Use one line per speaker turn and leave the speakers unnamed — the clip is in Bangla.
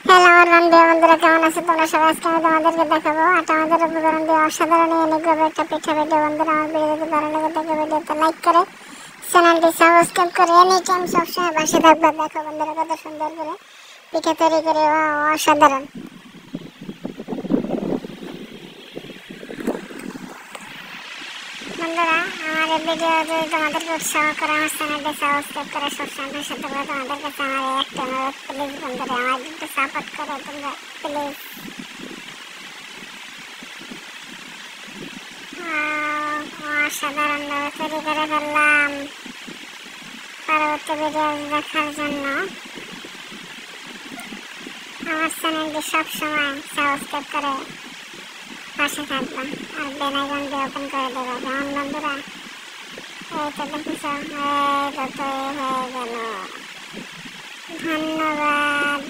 হ্যালো আমার বন্ধুরা কেমন আছো তোমরা সবাই? আজকে আমি তোমাদেরকে দেখাবো আটা আমাদের উপকরণ দিয়ে অসাধারণ ইউনিকভাবে একটা পিঠা ভিডিও। বন্ধুরা আমার ভিডিও যদি ভালো লাগে থাকে ভিডিওতে লাইক করে চ্যানেলটি সাবস্ক্রাইব করে এনি টাইম সবসময় পাশে থাকবে। দেখো বন্ধুরা কত সুন্দর করে পিঠা তৈরি করে, অসাধারণ। বন্ধুরা আমার এই ভিডিও যদি তোমাদেরকে উৎসাহ করে আমার চ্যানেলটি সাবস্ক্রাইব করে সবসময় সাথে করে, তোমাদের কাছে আমার একটা অনুরোধ, প্লিজ বন্ধুরা আমার একটু সাপোর্ট করো তোমরা প্লিজ। অসাধারণভাবে তৈরি করে ফেললাম। পরবর্তী ভিডিও দেখার জন্য আমার চ্যানেলটি সবসময় সাবস্ক্রাইব করে পাশে থাকবা আর বেল আইকনটি ওপেন করে দেবা। যেমন বন্ধুরা এই তো দেখেছ, এই তো তৈরি হয়ে গেল। ধন্যবাদ।